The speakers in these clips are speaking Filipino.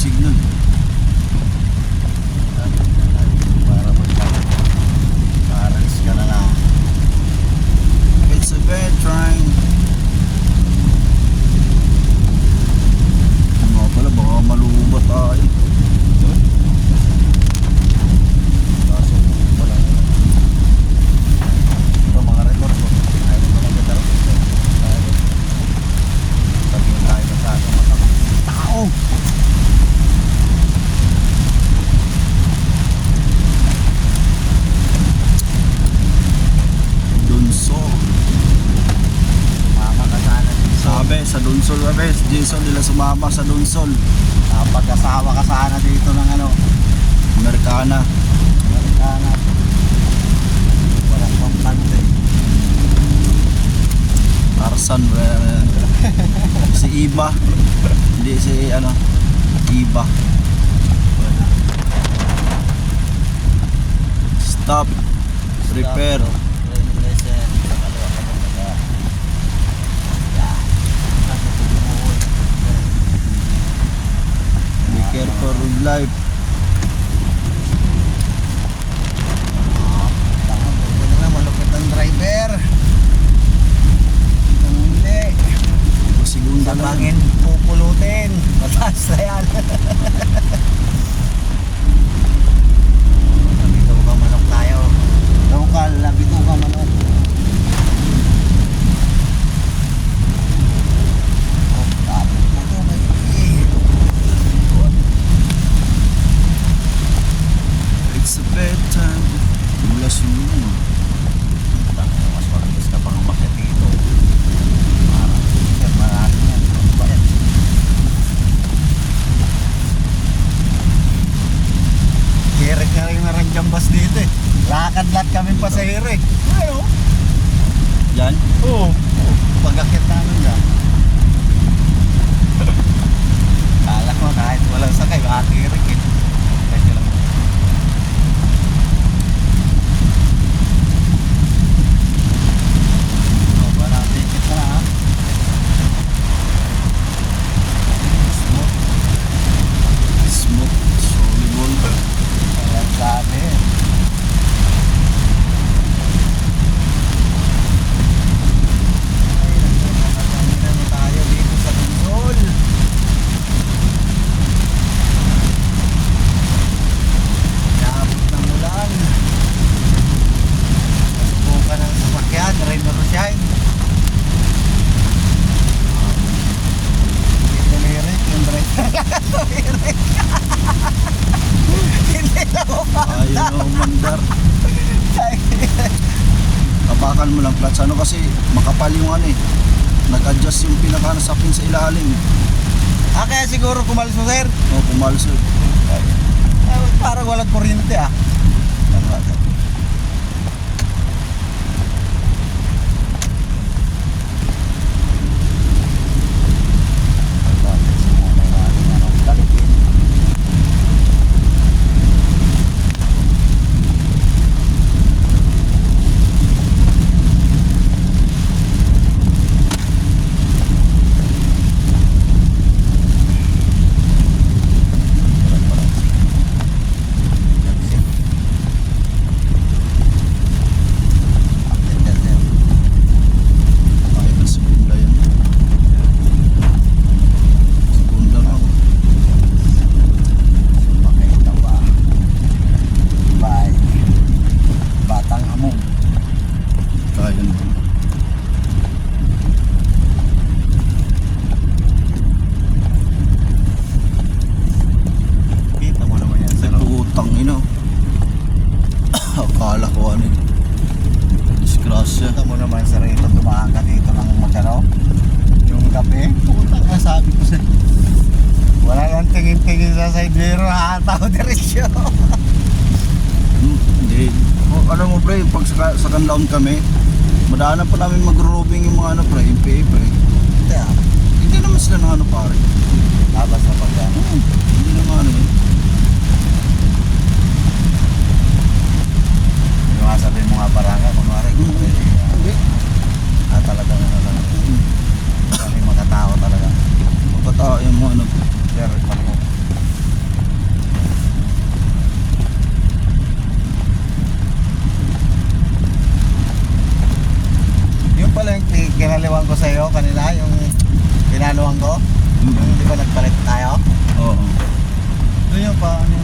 signal. Para magka-alis ka na lang. It's a bad train. Nga pala, baka malubat tayo. Kaso wala na. Ito mga record ko. Ayaw mo lang ganda rin. Sabihin tayo na sa ating mga tao. Dunsol. Mama ka sana dito. Sabi, sa Dunsol kami. Jason nila sumama sa Dunsol. Pag-asawa ka sana dito ng ano. Amerikana. Amerikana. Walang pampante. Tarzan. Si Iba. Hindi si ano. Iba. Stop. Repair. Be careful with life. Buti na lang, malupit ang driver. Kung hindi, Segunda sa lang. bangin pupulutin. Mataas na yan. Labito ka manok tayo. Local, labito ka manok. Oh, tapos mo to, may It's a bedtime. Mula sunod. mas mabilis ka pang umakyat dito. Marami yan. Ano ba yan? Hirik na rin na ranjambas dito eh. Lakad-lakad kami pa sa hirik. Ano? Yan. Oo. Pag-akit namin dyan. Kala ko kahit walang sakay, makakirik eh. Kasi lang. Oh, wala ticket na ha. Smooth. Smoke. Soluble. Ayan sabi. Ay, nagkakatahiran na tayo dito sa Dunsol. Naabot ng ulan. Nasubukan ng sasakyan, rain or shine. Hindi tumirik yung driver. Tumirik. Hindi na umanda. Ayaw na umandar. Tapakan mo lang clutch. Ano kasi makapal yung ano eh. Nag-adjust yung pinakanasapin sa ilalim. Kaya siguro kumalis mo, sir. O pumalso. Parang walang kuryente ah. Ay, na segunda yan. Segunda lang. Makita ba? Bye. Batang among. Kaya na. Kita mo naman yan, sir. Utang ino. Akala ko ano yun. Disgrasya. Kita mo naman, sir. Ito dumaan ka dito ng Magano. Yung gabi. Putang na sabi ko sir. Wala lang tingin-tingin sa side mirror. Hataw diretsyo. Hindi. O, ano mo pre, pag sa Canlaon kami, madaanan pa namin mag-roving yung mga ano pre, MPA pre. Hindi ah. Hindi naman sila na ano pare. Labas na pagano. Hindi naman ano eh. Yung mga sabihin mo nga baranga. Kunwari. Hindi. Talaga na lang. Kami makatao talaga. Magkatao yung mga ano. Sir, ano mo? yung pinanuhan ko. Yung di ba nagpalit tayo? Oo. Doon yung pa, ano,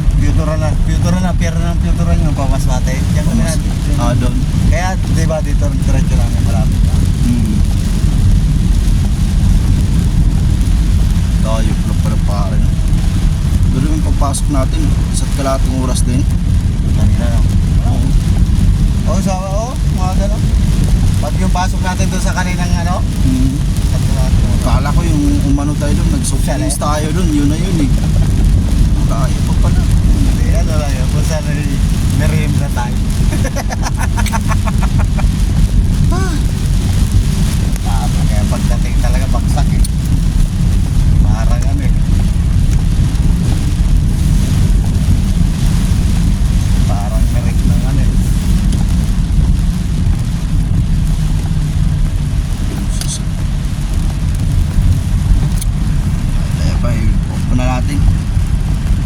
pera ng pewturan yung pamasmate. Yan kami na. Doon. Kaya di ba dito diretso lang yung malapit na. Hmm. Tayo pala pare. Doon yung pagpasok natin, isa't kalating oras din. Kanina no? Oo. Mga gano'n. Pag yung pasok natin doon sa kaninang ano, Hmm. Kala ko yung umano tayo doon, nag-softdrinks tayo doon, yun na yun eh. Tayo pa pala. hindi, ano lang yun, kung saan merienda tayo. Tama, kaya pagdating talaga bagsak eh.